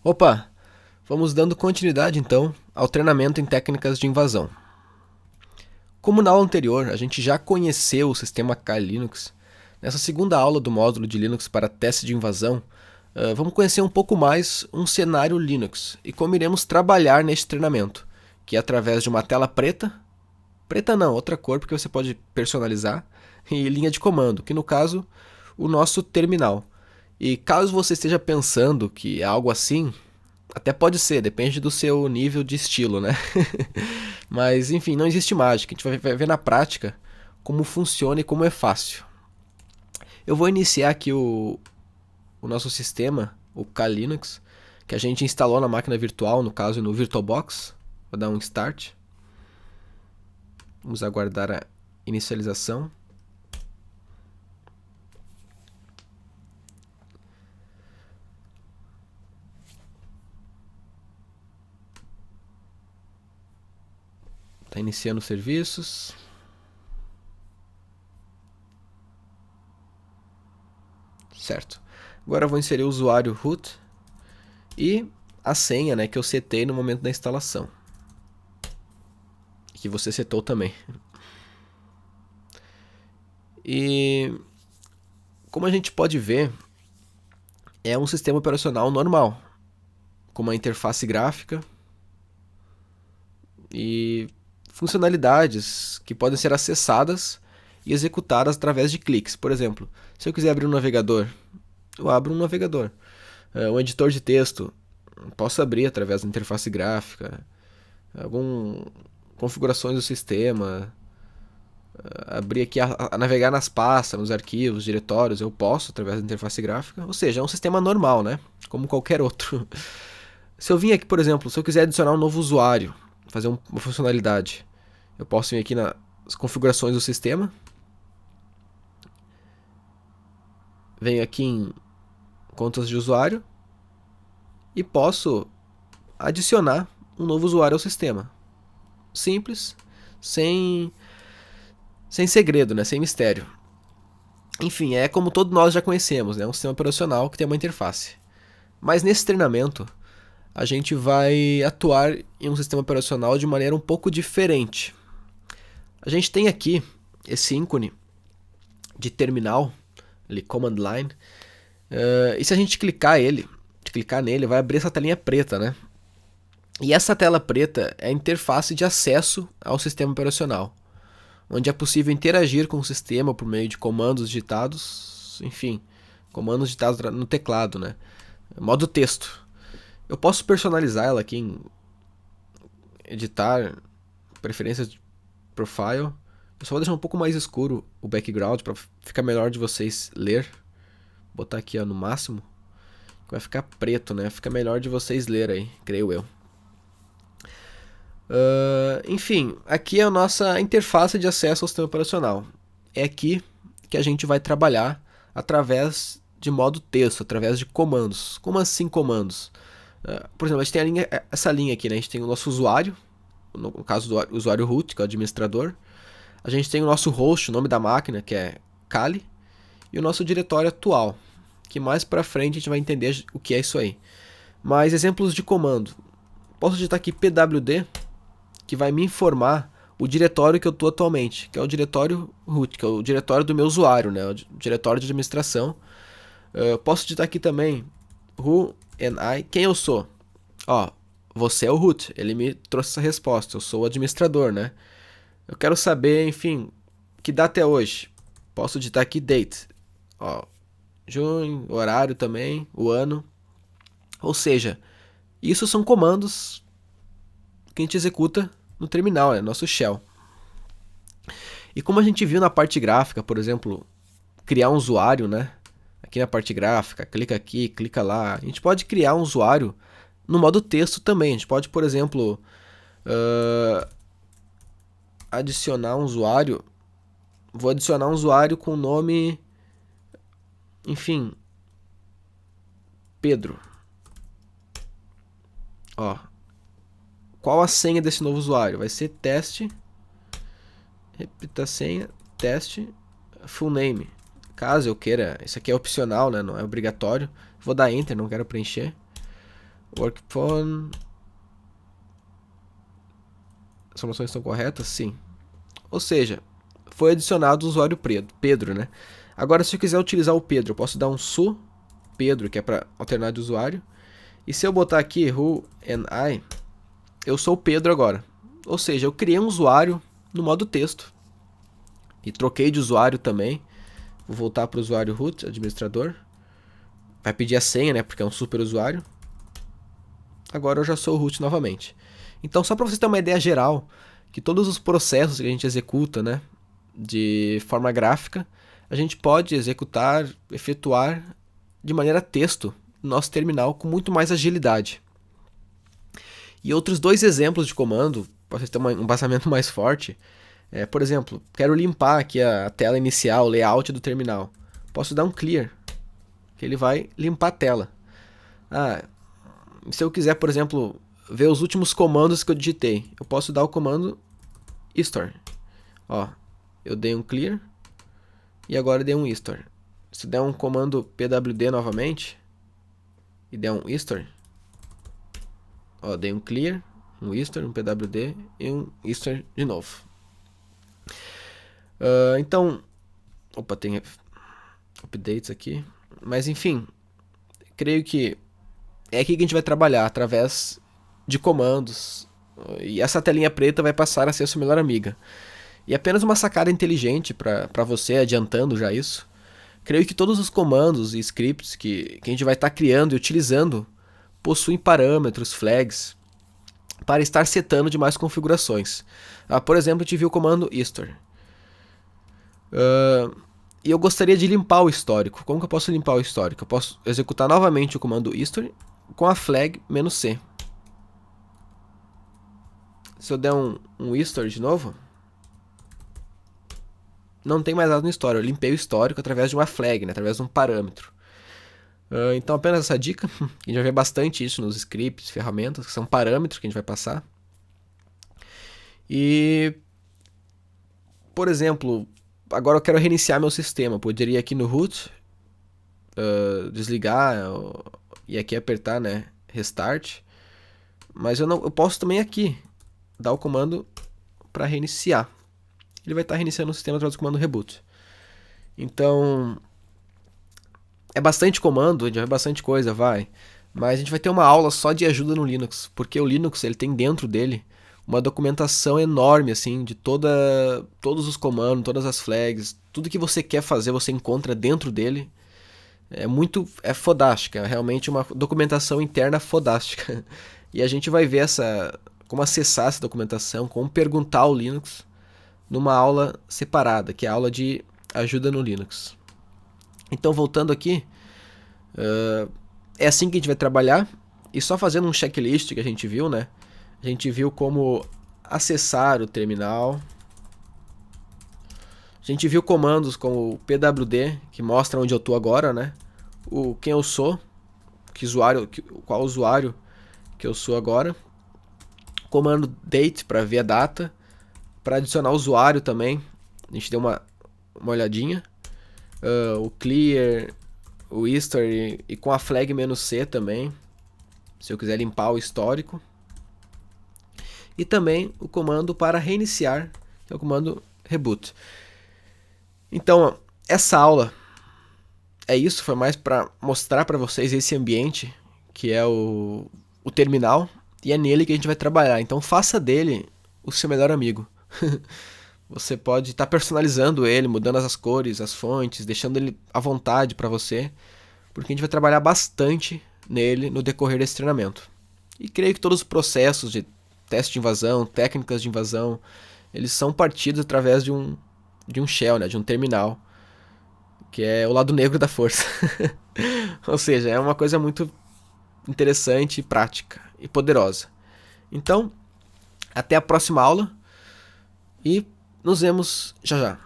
Opa, vamos dando continuidade então ao treinamento em técnicas de invasão. Como na aula anterior a gente já conheceu o sistema Kali Linux, nessa segunda aula do módulo de Linux para teste de invasão, vamos conhecer um pouco mais um cenário Linux e como iremos trabalhar neste treinamento, que é através de uma tela preta, preta não, outra cor porque você pode personalizar, e linha de comando, que no caso o nosso terminal. E caso você esteja pensando que é algo assim, até pode ser, depende do seu nível de estilo, né? Mas enfim, não existe mágica. A gente vai ver na prática como funciona e como é fácil. Eu vou iniciar aqui o nosso sistema, o Kali Linux, que a gente instalou na máquina virtual, no caso no VirtualBox. Vou dar um start. Vamos aguardar a inicialização. Está iniciando os serviços. Certo. Agora eu vou inserir o usuário root e a senha, né, que eu setei no momento da instalação. Que você setou também. E como a gente pode ver, é um sistema operacional normal, com uma interface gráfica e funcionalidades que podem ser acessadas e executadas através de cliques. Por exemplo, se eu quiser abrir um navegador, eu abro um navegador. Um editor de texto, posso abrir através da interface gráfica. Algumas configurações do sistema, abrir aqui, a navegar nas pastas, nos arquivos, diretórios, eu posso através da interface gráfica. Ou seja, é um sistema normal, né? Como qualquer outro. Se eu vim aqui, por exemplo, se eu quiser adicionar um novo usuário, fazer uma funcionalidade, eu posso vir aqui nas configurações do sistema, venho aqui em contas de usuário e posso adicionar um novo usuário ao sistema. Simples, sem segredo, né? Sem mistério. Enfim, é como todos nós já conhecemos, né? Um sistema operacional que tem uma interface. Mas nesse treinamento, a gente vai atuar em um sistema operacional de maneira um pouco diferente. A gente tem aqui esse ícone de terminal, ali, command line, e se a gente clicar nele, vai abrir essa telinha preta, né? E essa tela preta é a interface de acesso ao sistema operacional, onde é possível interagir com o sistema por meio de comandos digitados, enfim, comandos digitados no teclado, né? Modo texto. Eu posso personalizar ela aqui em editar, preferências de profile. Eu só vou deixar um pouco mais escuro o background para ficar melhor de vocês ler. Vou botar aqui ó, no máximo. Vai ficar preto, né? Fica melhor de vocês ler aí, creio eu. Enfim, aqui é a nossa interface de acesso ao sistema operacional. É aqui que a gente vai trabalhar através de modo texto, através de comandos. Como assim comandos? Por exemplo, a gente tem essa linha aqui, né? A gente tem o nosso usuário, no caso do usuário root, que é o administrador. A gente tem o nosso host, o nome da máquina, que é Kali, e o nosso diretório atual, que mais pra frente a gente vai entender o que é isso aí. Mas exemplos de comando. Posso digitar aqui pwd, que vai me informar o diretório que eu estou atualmente, que é o diretório root, que é o diretório do meu usuário, né? O diretório de administração. Posso digitar aqui também who and I, quem eu sou. Ó, você é o root, ele me trouxe essa resposta, eu sou o administrador, né? Eu quero saber, enfim, que data é hoje. Posso digitar aqui date. Ó, junho, horário também, o ano. Ou seja, isso são comandos que a gente executa no terminal, é nosso shell. E como a gente viu na parte gráfica, por exemplo, criar um usuário, né? Aqui na parte gráfica, clica aqui, clica lá. A gente pode criar um usuário no modo texto também. A gente pode, por exemplo, adicionar um usuário. Vou adicionar um usuário com o nome, enfim, Pedro. Ó, qual a senha desse novo usuário? Vai ser teste, repita a senha, teste, full name. Caso eu queira, isso aqui é opcional, né? Não é obrigatório. Vou dar enter, não quero preencher. Workphone. As informações estão corretas? Sim. Ou seja, foi adicionado o usuário Pedro, né? Agora, se eu quiser utilizar o Pedro, eu posso dar um su Pedro, que é para alternar de usuário. E se eu botar aqui who and I, eu sou o Pedro agora. Ou seja, eu criei um usuário no modo texto. E troquei de usuário também. Vou voltar para o usuário root, administrador. Vai pedir a senha, né? Porque é um super usuário. Agora eu já sou o root novamente. Então, só para você ter uma ideia geral, que todos os processos que a gente executa, né, de forma gráfica, a gente pode executar, efetuar de maneira texto no nosso terminal com muito mais agilidade. E outros dois exemplos de comando, para você ter um embasamento mais forte, por exemplo, quero limpar aqui a tela inicial, o layout do terminal. Posso dar um clear, que ele vai limpar a tela. Se eu quiser, por exemplo, ver os últimos comandos que eu digitei, eu posso dar o comando history. Ó, eu dei um clear e agora eu dei um history. Se der um comando pwd novamente e der um history, ó, dei um clear, um history, um pwd e um history de novo. Então, opa, tem updates aqui, mas enfim, creio que é aqui que a gente vai trabalhar, através de comandos. E essa telinha preta vai passar a ser a sua melhor amiga. E apenas uma sacada inteligente para você, adiantando já isso. Creio que todos os comandos e scripts que a gente vai estar criando e utilizando possuem parâmetros, flags, para estar setando demais configurações. Por exemplo, a gente viu o comando history. E eu gostaria de limpar o histórico. Como que eu posso limpar o histórico? Eu posso executar novamente o comando history com a flag "-c". Se eu der um history de novo, não tem mais nada no histórico. Eu limpei o histórico através de uma flag, né? Através de um parâmetro. Então, apenas essa dica. A gente vai ver bastante isso nos scripts, ferramentas, que são parâmetros que a gente vai passar. E, por exemplo, agora eu quero reiniciar meu sistema. Eu poderia ir aqui no root, desligar e aqui apertar, né, restart. Mas eu posso também aqui dar o comando para reiniciar. Ele vai estar reiniciando o sistema através do comando reboot. Então, é bastante comando, a gente vai ver bastante coisa, vai. Mas a gente vai ter uma aula só de ajuda no Linux, porque o Linux ele tem dentro dele uma documentação enorme, assim, de todos os comandos, todas as flags, tudo que você quer fazer você encontra dentro dele. É fodástica, é realmente uma documentação interna fodástica. E a gente vai ver como acessar essa documentação, como perguntar ao Linux numa aula separada, que é a aula de ajuda no Linux. Então, voltando aqui, é assim que a gente vai trabalhar. E só fazendo um checklist que a gente viu, né? A gente viu como acessar o terminal. A gente viu comandos como o pwd, que mostra onde eu estou agora, né? Quem eu sou, qual usuário que eu sou agora. Comando date para ver a data. Para adicionar usuário também, a gente deu uma olhadinha. O clear, o history e com a flag "-c" também, se eu quiser limpar o histórico. E também o comando para reiniciar, que é o comando reboot. Então, essa aula é isso, foi mais para mostrar para vocês esse ambiente, que é o terminal, e é nele que a gente vai trabalhar. Então, faça dele o seu melhor amigo. Você pode estar personalizando ele, mudando as cores, as fontes, deixando ele à vontade para você, porque a gente vai trabalhar bastante nele no decorrer desse treinamento. E creio que todos os processos de teste de invasão, técnicas de invasão, eles são partidos através de um shell, né, de um terminal, que é o lado negro da força. Ou seja, é uma coisa muito interessante, prática e poderosa. Então, até a próxima aula e nos vemos já já.